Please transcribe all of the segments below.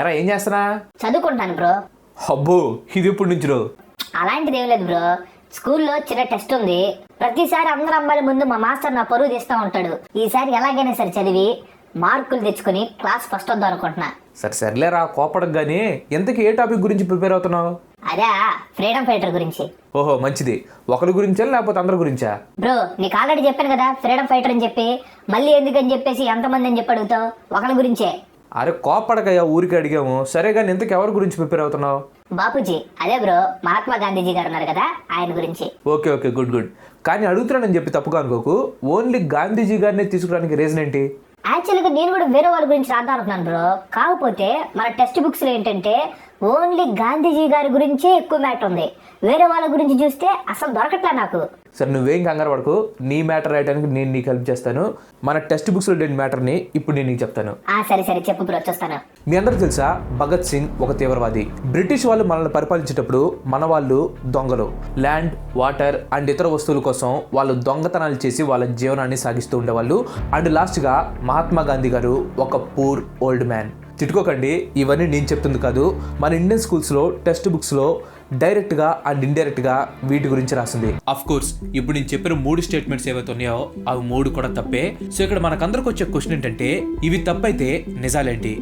ఎరా ఏం చేస్తున్నా? చదువుకుంటాను బ్రో. అబ్బో, ఇది ఎప్పుడు నుంచి రో? అలాంటిది ఏం లేదు బ్రో. స్కూల్లో చిన్న టెస్ట్ ఉంది. ప్రతిసారి అందరు అమ్మాయిల ముందు మా మాస్టర్ నా పరువు తీస్తూ ఉంటాడు. ఈసారి ఎలాగైనా సరే చదివి మార్కులు తెచ్చుకుని క్లాస్ ఫస్ట్ వద్దాం అనుకుంటున్నా. సర్లేరా, కోపడకు గానీ ఎంతకి ఏ టాపిక్ గురించి ప్రిపేర్ అవుతున్నావు? అదే ఫ్రీడమ్ ఫైటర్ గురించి. ఓహో మంచిది. ఒకరి గురించా లేకపోతే అందరి గురించా? బ్రో నీకు ఆల్రెడీ చెప్పాను కదా ఫ్రీడమ్ ఫైటర్ అని చెప్పి, మళ్ళీ ఎందుకని చెప్పేసి ఎంతమంది అని చెప్పి అడుగుతావు? ఒకరి గురించే. అరే కోపడకయ్యా, ఊరికి అడిగాము. సరే కానీ ఇంతకు ఎవరి గురించి ప్రిపేర్ అవుతున్నావు? బాపూజీ, అదే బ్రో మహాత్మా గాంధీజీ గారు ఉన్నారు కదా, ఆయన గురించి. Okay good. కానీ అడుగుతున్నానని చెప్పి తప్పుగా అనుకోకు. ఓన్లీ గాంధీజీ గారిని తీసుకురానికి రీజన్ ఏంటి? యాక్చువల్గా నేను కూడా వేరే వాళ్ళ గురించి రాద్దాం అనుకున్నాను బ్రో. కాకపోతే మన టెక్స్ట్ బుక్స్లో ఏంటంటే ఓన్లీ గాంధీజీ గారి గురించే ఎక్కువ మ్యాటర్ ఉంది. వేరే వాళ్ళ గురించి చూస్తే అసలు దొరకట్లే నాకు. సరే నువ్వేం కంగారు పడకు. నీ మ్యాటర్ రాయడానికి నేను నీకు హెల్ప్ చేస్తాను. మన టెక్స్ట్ బుక్స్లో లేని మ్యాటర్ని ఇప్పుడు నేను నీకు చెప్తాను. సరే చెప్పు బ్రో, వచ్చేస్తాను. మీ అందరూ తెలుసా, భగత్ సింగ్ ఒక తీవ్రవాది. బ్రిటిష్ వాళ్ళు మనల్ని పరిపాలించేటప్పుడు మన వాళ్ళు దొంగలు. ల్యాండ్, వాటర్ అండ్ ఇతర వస్తువుల కోసం వాళ్ళు దొంగతనాలు చేసి వాళ్ళ జీవనాన్ని సాగిస్తూ ఉండేవాళ్ళు. అండ్ లాస్ట్గా మహాత్మా గాంధీ గారు ఒక పూర్ ఓల్డ్ మ్యాన్. తిట్టుకోకండి, ఇవన్నీ నేను చెప్తుంది కాదు. మన ఇండియన్ స్కూల్స్లో టెక్స్ట్ బుక్స్లో డైరెక్ట్గా అండ్ ఇండైరెక్ట్గా వీటి గురించి రాసింది. అఫ్ కోర్స్ ఇప్పుడు నేను చెప్పిన 3 స్టేట్మెంట్స్ ఏవైతే ఉన్నాయో అవి 3 కూడా తప్పే. సో ఇక్కడ మనకందరికి వచ్చే క్వశ్చన్ ఏంటంటే, ఇవి తప్పైతే నిజాలేంటి?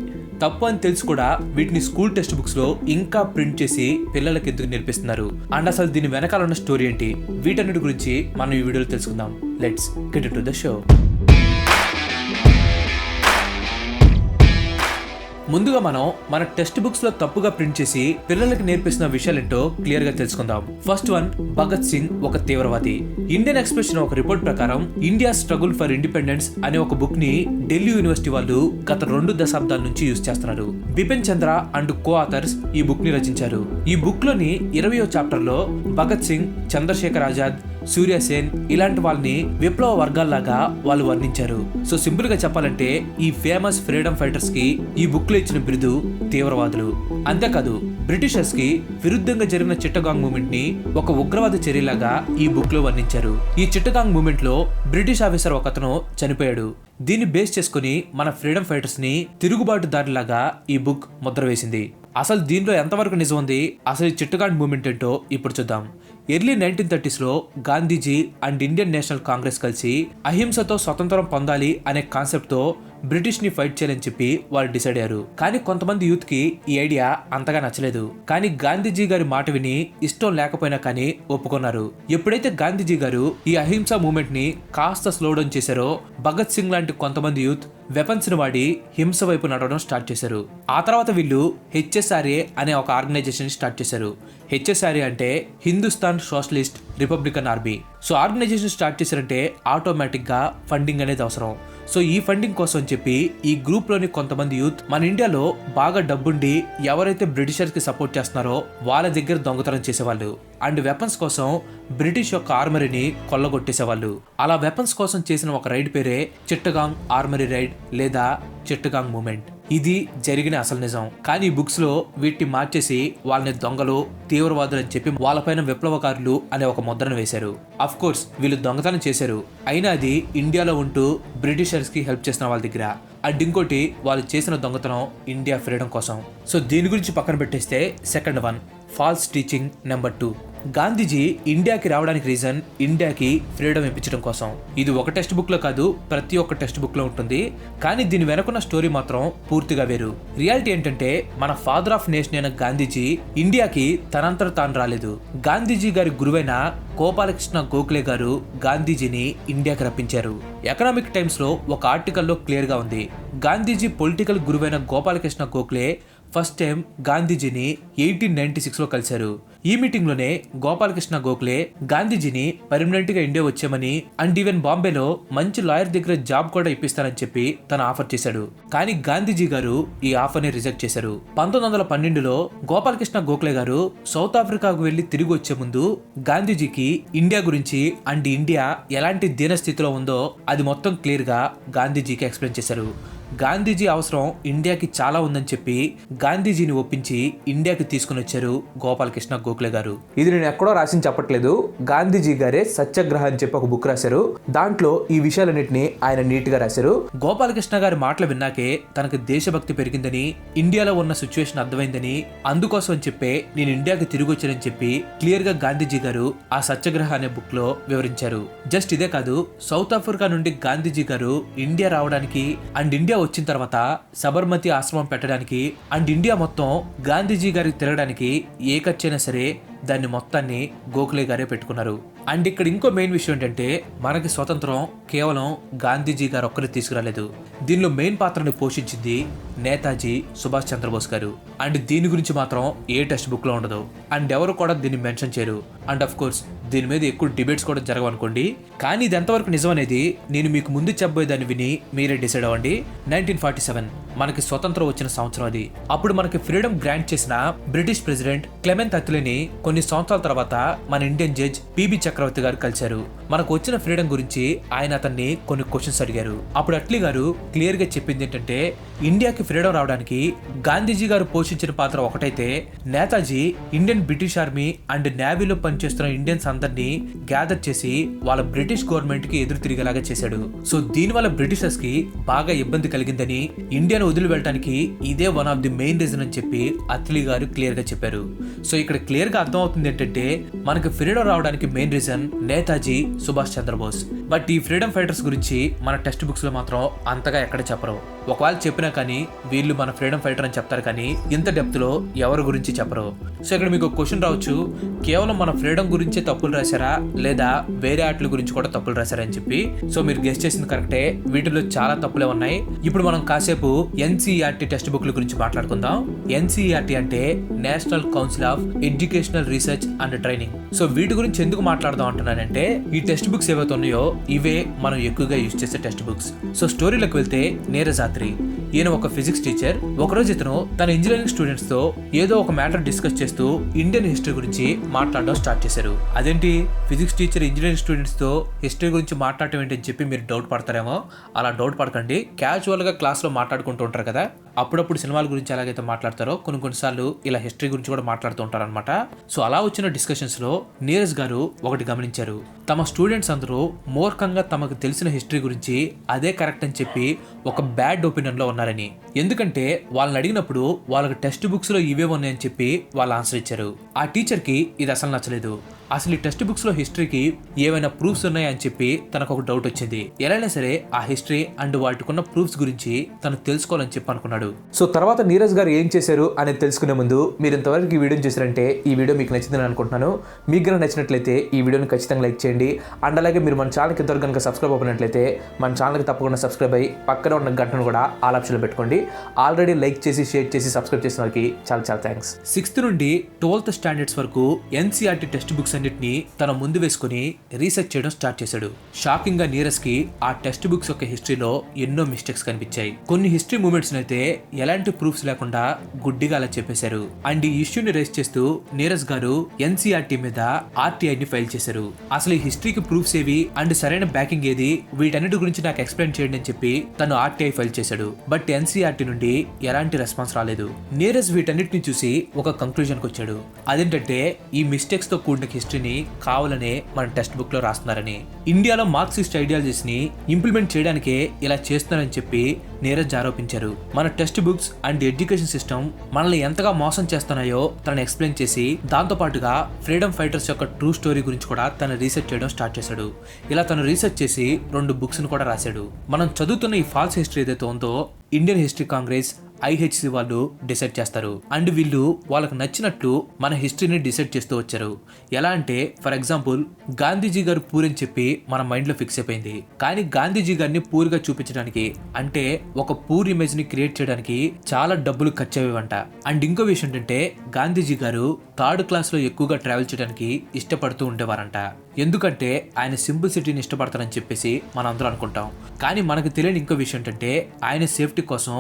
తప్పు అని తెలుసు కూడా వీటిని స్కూల్ టెక్స్ట్ బుక్స్ లో ఇంకా ప్రింట్ చేసి పిల్లలకి ఎందుకు నేర్పిస్తున్నారు? అండ్ అసలు దీని వెనకాల ఉన్న స్టోరీ ఏంటి? వీటన్నిటి గురించి మనం ఈ వీడియోలో తెలుసుకుందాం. Let's get into the show. ముందుగా మనం మన టెక్స్ట్ బుక్స్ లో తప్పుగా ప్రింట్ చేసి పిల్లలకి నేర్పిస్తున్న విషయాలేంటో క్లియర్ గా తెలుసుకుందాం. ఫస్ట్ వన్, భగత్ సింగ్ ఒక తీవ్రవాది. ఇండియన్ ఎక్స్ప్రెస్ ఒక రిపోర్ట్ ప్రకారం ఇండియా స్ట్రగుల్ ఫర్ ఇండిపెండెన్స్ అనే ఒక బుక్ ని ఢిల్లీ యూనివర్సిటీ వాళ్ళు గత 2 దశాబ్దాల నుంచి యూజ్ చేస్తున్నారు. బిపిన్ చంద్ర అండ్ కో ఆథర్స్ ఈ బుక్ ని రచించారు. ఈ బుక్ లోని 20వ చాప్టర్ లో భగత్ సింగ్, చంద్రశేఖర్ ఆజాద్, సూర్యసేన్ ఇలాంటి వాళ్ళని విప్లవ వర్గాల్లాగా వాళ్ళు వర్ణించారు. సో సింపుల్ గా చెప్పాలంటే ఈ ఫేమస్ ఫ్రీడమ్ ఫైటర్స్ కి ఈ బుక్ లో ఇచ్చిన బిరుదు తీవ్రవాదులు. అంతేకాదు బ్రిటిషర్స్ కి విరుద్ధంగా జరిగిన చిట్టగాంగ్ మూవ్మెంట్ ని ఒక ఉగ్రవాద చర్యలాగా ఈ బుక్ లో వర్ణించారు. ఈ చిట్టగాంగ్ మూవ్మెంట్ లో బ్రిటిష్ ఆఫీసర్ ఒకతను చనిపోయాడు. దీన్ని బేస్ చేసుకుని మన ఫ్రీడమ్ ఫైటర్స్ ని తిరుగుబాటుదారిలాగా ఈ బుక్ ముద్ర వేసింది. అసలు దీనిలో ఎంతవరకు నిజం ఉంది, అసలు ఈ చిట్టగాంగ్ మూవ్మెంట్ ఏంటో ఇప్పుడు చూద్దాం. ఎర్లీ 1930s లో Gandhiji and Indian national Congress కలిసి అహింసతో స్వతంత్రం పొందాలి అనే కాన్సెప్ట్ తో బ్రిటిష్ ని ఫైట్ చేయాలని చెప్పి వాళ్ళు డిసైడ్ అయ్యారు. కానీ కొంతమంది యూత్ కి ఈ ఐడియా అంతగా నచ్చలేదు. కానీ గాంధీజీ గారి మాట విని ఇష్టం లేకపోయినా కానీ ఒప్పుకున్నారు. ఎప్పుడైతే గాంధీజీ గారు ఈ అహింస మూవ్మెంట్ ని కాస్త స్లో డౌన్ చేశారో, భగత్ సింగ్ లాంటి కొంతమంది యూత్ వెపన్స్ ని వాడి హింస వైపు నడవడం స్టార్ట్ చేశారు. ఆ తర్వాత వీళ్ళు HSRA అనే ఒక ఆర్గనైజేషన్ స్టార్ట్ చేశారు. HSRA అంటే Hindustan socialist republican army. So organization start చేశారంటే ఆటోమేటిక్ గా ఫండింగ్ అనేది అవసరం. సో ఈ ఫండింగ్ కోసం చెప్పి ఈ గ్రూప్ లోని కొంతమంది యూత్ మన ఇండియాలో బాగా డబ్బుండి ఎవరైతే బ్రిటిషర్స్ కి సపోర్ట్ చేస్తున్నారో వాళ్ళ దగ్గర దొంగతనం చేసేవాళ్ళు. అండ్ వెపన్స్ కోసం బ్రిటిష్ యొక్క ఆర్మరీని కొల్లగొట్టేసేవాళ్ళు. అలా వెపన్స్ కోసం చేసిన ఒక రైడ్ పేరే చిట్టగాంగ్ ఆర్మరీ రైడ్ లేదా చిట్టగాంగ్ మూమెంట్. ఇది జరిగిన అసలు నిజం. కానీ బుక్స్ లో వీటిని మార్చేసి వాళ్ళని దొంగలు, తీవ్రవాదులు అని చెప్పి వాళ్ళపైన విప్లవకారులు అనే ఒక ముద్రను వేశారు. అఫ్ కోర్స్ వీళ్ళు దొంగతనం చేశారు, అయినా అది ఇండియాలో ఉంటూ బ్రిటిషర్స్ కి హెల్ప్ చేసిన వాళ్ళ దగ్గర. అండ్ ఇంకోటి, వాళ్ళు చేసిన దొంగతనం ఇండియా ఫ్రీడమ్ కోసం. సో దీని గురించి పక్కన పెట్టేస్తే second one, falls teaching number 2. Gandhiji ఇండియాకి రావడానికి రీజన్ ఇండియాకి ఫ్రీడమ్ ఇప్పించడం కోసం. ఇది ఒక టెక్స్ట్ బుక్ లో కాదు, ప్రతి ఒక్క టెక్స్ట్ బుక్ లో ఉంటుంది. కానీ దీని వెనకున్న స్టోరీ మాత్రం పూర్తిగా వేరు. రియాలిటీ ఏంటంటే మన ఫాదర్ ఆఫ్ నేషన్ అయిన గాంధీజీ ఇండియాకి తనంతట తాను రాలేదు. గాంధీజీ గారి గురువైన గోపాలకృష్ణ గోఖలే గారు గాంధీజీని ఇండియాకి రప్పించారు. ఎకనామిక్ టైమ్స్ లో ఒక ఆర్టికల్లో క్లియర్ గా ఉంది, గాంధీజీ పొలిటికల్ గురువైన గోపాలకృష్ణ గోఖలే ఫస్ట్ టైం గాంధీజీని 1896లో కలిశారు. ఈ మీటింగ్ లోనే గోపాలకృష్ణ గోఖలే గాంధీజీని పర్మనెంట్ గా ఇండియా వచ్చామని అండ్ ఈవెన్ బాంబేలో మంచి లాయర్ దగ్గర జాబ్ కూడా ఇప్పిస్తానని చెప్పి తను ఆఫర్ చేశాడు. కానీ గాంధీజీ గారు ఈ ఆఫర్ ని రిజెక్ట్ చేశారు. 1912లో గోపాలకృష్ణ గోఖలే గారు సౌత్ ఆఫ్రికాకు వెళ్లి తిరిగి వచ్చే ముందు గాంధీజీకి ఇండియా గురించి అండ్ ఇండియా ఎలాంటి దీనస్థితిలో ఉందో అది మొత్తం క్లియర్ గా గాంధీజీకి ఎక్స్ప్లెయిన్ చేశారు. గాంధీజీ అవసరం ఇండియాకి చాలా ఉందని చెప్పి గాంధీజీని ఒప్పించి ఇండియాకి తీసుకుని వచ్చారు గోపాలకృష్ణ గోఖలే గారు. ఇది నేను ఎక్కడో రాసి చెప్పట్లేదు, గాంధీజీ గారే సత్యాగ్రహ అని చెప్పి ఒక బుక్ రాశారు. దాంట్లో ఈ విషయాలన్నింటినీ ఆయన నీట్ గా రాశారు. గోపాలకృష్ణ గారి మాటలు విన్నాకే తనకు దేశభక్తి పెరిగిందని, ఇండియాలో ఉన్న సిచ్యువేషన్ అర్థమైందని, అందుకోసం అని చెప్పే నేను ఇండియాకి తిరిగి వచ్చానని చెప్పి క్లియర్ గా గాంధీజీ గారు ఆ సత్యాగ్రహ అనే బుక్ లో వివరించారు. జస్ట్ ఇదే కాదు, సౌత్ ఆఫ్రికా నుండి గాంధీజీ గారు ఇండియా రావడానికి అండ్ ఇండియా వచ్చిన తర్వాత సబర్మతి ఆశ్రమం పెట్టడానికి అండ్ ఇండియా మొత్తం గాంధీజీ గారికి తిరగడానికి ఏ ఖర్చైనా సరే దాన్ని మొత్తాన్ని గోఖలే గారే పెట్టుకున్నారు. అండ్ ఇక్కడ ఇంకో మెయిన్ విషయం ఏంటంటే మనకి స్వతంత్రం కేవలం గాంధీజీ గారు ఒక్కరే తీసుకురాలేదు. దీనిలో మెయిన్ పాత్రని పోషించింది నేతాజీ సుభాష్ చంద్రబోస్ గారు. అండ్ దీని గురించి మాత్రం ఏ టెక్స్ట్ బుక్ లో ఉండదు అండ్ ఎవరు కూడా దీన్ని మెన్షన్ చేయరు. అండ్ ఆఫ్ కోర్స్ దీని మీద ఎక్కువ డిబేట్స్ కూడా జరగవనుకోండి, కానీ ఇది ఎంతవరకు నిజం అనేది నేను మీకు ముందు చెప్పబోయేదాన్ని విని మీరే డిసైడ్ అవ్వండి. 1947 మనకి స్వతంత్రం వచ్చిన సంవత్సరం అది. అప్పుడు మనకి ఫ్రీడమ్ గ్రాంట్ చేసిన బ్రిటిష్ ప్రెసిడెంట్ క్లెమెంట్ అత్లెని కొన్ని సంవత్సరాల తర్వాత మన ఇండియన్ జడ్జ్ పిబి చక్రవర్తి గారు కలిశారు. మనకు వచ్చిన ఫ్రీడమ్ గురించి ఆయన అతన్ని కొన్ని క్వశ్చన్స్ అడిగారు. అప్పుడు అట్లీ గారు క్లియర్ గా చెప్పింది ఏంటంటే, ఇండియాకి ఫ్రీడమ్ రావడానికి గాంధీజీ గారు పోషించిన పాత్ర ఒకటైతే, Netaji Indian British army and నేవీలో పనిచేస్తున్న ఇండియన్స్ అందరినీ గ్యాదర్ చేసి వాళ్ళ బ్రిటిష్ గవర్నమెంట్ కి ఎదురు తిరిగేలాగా చేశాడు. సో దీని వల్ల బ్రిటిషర్స్ కి బాగా ఇబ్బంది కలిగిందని, ఇండియాను వదిలి వెళ్ళడానికి ఇదే one of the main reason అని చెప్పి అత్లీ గారు క్లియర్ గా చెప్పారు. సో ఇక్కడ క్లియర్ గా అర్థం అవుతుంది ఏంటంటే మనకి ఫ్రీడమ్ రావడానికి main reason Netaji Subhash Chandrabose. But ఈ ఫ్రీడమ్ ఫైటర్స్ గురించి మన టెక్స్ట్ బుక్స్ లో మాత్రం అంతగా ఎక్కడ చెప్పరు. ఒకవేళ చెప్పినా కానీ వీళ్ళు మన ఫ్రీడమ్ ఫైటర్ అని చెప్తారు, కానీ ఇంత డెప్త్ లో ఎవరి గురించి చెప్పరు. సో ఇక్కడ మీకు క్వశ్చన్ రావచ్చు, కేవలం మన ఫ్రీడమ్ గురించే తప్పులు రాశారా లేదా వేరే ఆటల గురించి కూడా తప్పులు రాశారా అని చెప్పి. సో మీరు గెస్ చేసింది కరెక్టే, వీటిలో చాలా తప్పులే ఉన్నాయి. ఇప్పుడు మనం కాసేపు ఎన్సీఈఆర్టీ టెక్స్ట్ బుక్ల గురించి మాట్లాడుకుందాం. ఎన్సీఈఆర్టీ అంటే national council of educational research and training. So వీటి గురించి ఎందుకు మాట్లాడదాం అంటున్నానంటే, ఈ టెక్స్ట్ బుక్స్ ఏవైతే ఉన్నాయో ఇవే మనం ఎక్కువగా యూజ్ చేసే టెక్స్ట్ బుక్స్. సో స్టోరీలోకి వెళ్తే, నీరజాత్రి ఈయన ఒక ఫిజిక్స్ టీచర్. ఒకరోజు ఇతను తన ఇంజనీరింగ్ స్టూడెంట్స్ తో ఏదో ఒక మ్యాటర్ డిస్కస్ చేస్తూ ఇండియన్ హిస్టరీ గురించి మాట్లాడడం స్టార్ట్ చేశారు. అదేంటి ఫిజిక్స్ టీచర్ ఇంజనీరింగ్ స్టూడెంట్స్ తో హిస్టరీ గురించి మాట్లాడటం ఏంటి అని చెప్పి మీరు డౌట్ పడతారేమో. అలా డౌట్ పడకండి, క్యాజువల్ గా క్లాస్ లో మాట్లాడుకుంటూ ఉంటారు కదా, అప్పుడప్పుడు సినిమాల గురించి ఎలాగైతే మాట్లాడతారో కొన్నిసార్లు ఇలా హిస్టరీ గురించి కూడా మాట్లాడుతూ ఉంటారు అనమాట. సో అలా వచ్చిన డిస్కషన్స్ లో నీరజ్ గారు ఒకటి గమనించారు, తమ స్టూడెంట్స్ అందరూ మూర్ఖంగా తమకు తెలిసిన హిస్టరీ గురించి అదే కరెక్ట్ అని చెప్పి ఒక బ్యాడ్ ఒపీనియన్ లో ఉన్నారని. ఎందుకంటే వాళ్ళని అడిగినప్పుడు వాళ్ళకి టెక్స్ట్ బుక్స్ లో ఇవే ఉన్నాయని చెప్పి వాళ్ళు ఆన్సర్ ఇచ్చారు. ఆ టీచర్ కి ఇది అసలు నచ్చలేదు. అసలు ఈ టెక్స్ట్ బుక్స్ లో హిస్టరీకి ఏమైనా ప్రూఫ్స్ ఉన్నాయా అని చెప్పి తనకు ఒక డౌట్ వచ్చింది. ఎలాగైనా సరే ఆ హిస్టరీ అండ్ వాటికున్న ప్రూఫ్స్ గురించి తను తెలుసుకోవాలని చెప్పి అనుకున్నాడు. సో తర్వాత నీరజ్ గారు ఏం చేశారు అనేది తెలుసుకునే ముందు మీరు ఇంతవరకు ఈ వీడియోని చేశారంటే ఈ వీడియో మీకు నచ్చిందని అనుకుంటున్నాను. మీకు కనుక నచ్చినట్లయితే ఈ వీడియోని ఖచ్చితంగా లైక్ చేయండి. అండ్ అలాగే మీరు మన ఛానల్కి ఇంతవరకు కనుక సబ్స్క్రైబ్ అవ్వనట్లయితే మన ఛానల్కి తప్పకుండా సబ్స్క్రైబ్ అయ్యి పక్కన ఉన్న గంటను కూడా ఆల్ ఆప్షన్లో పెట్టుకోండి. ఆల్రెడీ లైక్ చేసి షేర్ చేసి సబ్స్క్రైబ్ చేసిన వారికి చాలా చాలా థ్యాంక్స్. 6th నుండి 12th స్టాండర్డ్స్ వరకు ఎన్సీఆర్టీ టెక్స్ట్ బుక్స్ అన్నిటిని తన ముందు వేసుకుని రీసెర్చ్ చేయడం స్టార్ట్ చేశాడు. షాకింగ్ గా నీరజ్ కి ఆ టెక్స్ట్ బుక్స్ యొక్క హిస్టరీలో ఎన్నో మిస్టేక్స్ కనిపించాయి. కొన్ని హిస్టరీ మూమెంట్స్ అయితే ఎలాంటి ప్రూఫ్స్ లేకుండా గుడ్డిగా అలా చెప్పేశారు. అండ్ ఈ ఇష్యూని రేస్ చేస్తూ నీరజ్ గారు ఎన్సీఆర్టీ మీద ఆర్టీఐని ఫైల్ చేశారు. అసలు ఈ హిస్టరీకి ప్రూఫ్స్ ఏవి అండ్ సరైన బ్యాకింగ్ ఏది, వీటన్నిటి గురించి నాకు ఎక్స్ప్లెయిన్ చేయండి అని చెప్పి తను ఆర్టీఐ ఫైల్ చేశాడు. బట్ ఎన్సీఆర్టీ నుండి ఎలాంటి రెస్పాన్స్ రాలేదు. నీరజ్ వీటన్నిటిని చూసి ఒక కంక్లూజన్ కి వచ్చాడు. అదేంటంటే ఈ మిస్టేక్స్ తో కూడిన హిస్టరీని కావాలనే మన టెక్స్ట్ బుక్ లో రాస్తున్నారని, ఇండియాలో మార్క్సిస్ట్ ఐడియాలజీస్ ని ఇంప్లిమెంట్ చేయడానికే ఇలా చేస్తున్నారని చెప్పి నీరజ్ ఆరోపించారు. మన text books and education system మనల్ని ఎంతగా మోసం చేస్తున్నాయో తనని ఎక్స్ప్లెయిన్ చేసి, దాంతో పాటుగా ఫ్రీడమ్ ఫైటర్స్ యొక్క ట్రూ స్టోరీ గురించి కూడా తను రీసెర్చ్ చేయడం స్టార్ట్ చేశాడు. ఇలా తను రీసెర్చ్ చేసి 2 బుక్స్ ను కూడా రాశాడు. మనం చదువుతున్న ఈ ఫాల్స్ హిస్టరీ ఏదైతే ఉందో ఇండియన్ హిస్టరీ కాంగ్రెస్ IHC వాళ్ళు డిసైడ్ చేస్తారు. అండ్ వీళ్ళు వాళ్ళకి నచ్చినట్లు మన హిస్టరీని డిసైడ్ చేస్తూ వచ్చారు. ఎలా అంటే ఫర్ ఎగ్జాంపుల్ గాంధీజీ గారు పూర్ అని చెప్పి మన మైండ్ లో ఫిక్స్ అయిపోయింది. కానీ గాంధీజీ గారిని పూర్గా చూపించడానికి, అంటే ఒక పూర్ ఇమేజ్ ని క్రియేట్ చేయడానికి చాలా డబ్బులు ఖర్చు అయ్యేవంట. అండ్ ఇంకో విషయం ఏంటంటే గాంధీజీ గారు 3rd క్లాస్ లో ఎక్కువగా ట్రావెల్ చేయడానికి ఇష్టపడుతూ ఉండేవారంట. ఎందుకంటే ఆయన సింప్లిసిటీని ఇష్టపడతారని చెప్పేసి మనం అందరూ అనుకుంటాం. కానీ మనకు తెలియని ఇంకో విషయం ఏంటంటే ఆయన సేఫ్టీ కోసం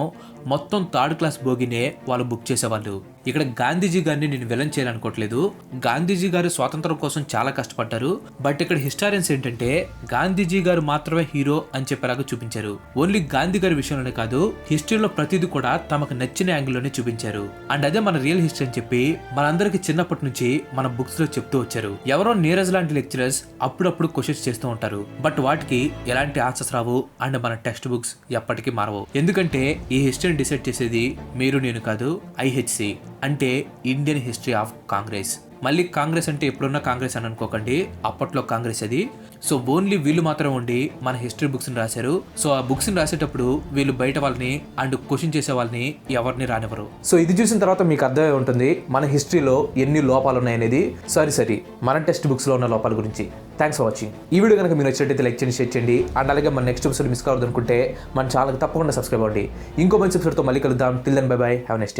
మొత్తం 3rd క్లాస్ బోగినే వాళ్ళు బుక్ చేసేవాళ్ళు. ఇక్కడ గాంధీజీ గారిని నేను విలన్ చేయాలనుకోవట్లేదు. గాంధీజీ గారు స్వాతంత్రం కోసం చాలా కష్టపడ్డారు. బట్ ఇక్కడ హిస్టారియన్స్ ఏంటంటే గాంధీజీ గారు మాత్రమే హీరో అని చెప్పేలాగా చూపించారు. ఓన్లీ గాంధీ గారి విషయంలోనే కాదు, హిస్టరీలో ప్రతిదీ కూడా తమకు నచ్చిన యాంగిల్లోనే చూపించారు. అండ్ అదే మన రియల్ హిస్టరీ అని చెప్పి మనందరికి చిన్నప్పటి నుంచి మన బుక్స్ లో చెప్తూ వచ్చారు. ఎవరో నీరజ్ లాంటి లెక్చరర్స్ అప్పుడప్పుడు క్వశ్చన్స్ చేస్తూ ఉంటారు. బట్ వాటికి ఎలాంటి ఆన్సర్స్ రావు. అండ్ మన టెక్స్ట్ బుక్స్ ఎప్పటికీ మారవు. ఎందుకంటే ఈ హిస్టరీని డిసైడ్ చేసేది మీరు నేను కాదు, IHC అంటే ఇండియన్ హిస్టరీ ఆఫ్ కాంగ్రెస్. మళ్ళీ కాంగ్రెస్ అంటే ఎప్పుడున్న కాంగ్రెస్ అని అనుకోకండి, అప్పట్లో కాంగ్రెస్ అది. సో ఓన్లీ వీళ్ళు మాత్రం ఉండి మన హిస్టరీ బుక్స్ ని రాశారు. సో ఆ బుక్స్ ని రాసేటప్పుడు వీళ్ళు బయట వాళ్ళని అండ్ క్వశ్చన్ చేసే వాళ్ళని ఎవరిని రానివ్వరు. సో ఇది చూసిన తర్వాత మీకు అర్థమై ఉంటుంది మన హిస్టరీలో ఎన్ని లోపాలు ఉన్నాయనేది. సరే మన టెక్స్ట్ బుక్స్ లో ఉన్న లోపాల గురించి. Thanks for watching. ఈ వీడియో కనుక మీరు నచ్చినట్లయితే లైక్ చేయండి, షేర్ చేయండి. అండ్ అలాగే మన నెక్స్ట్ ఎపిసోడ్ మిస్ కావద్దు అనుకుంటే మన ఛానల్కి తప్పకుండా సబ్స్క్రైబ్ అవ్వండి. ఇంకో మంచి ఎపిసోడ్తో మళ్ళీ కలుద్దాం. Till then bye bye, have next day.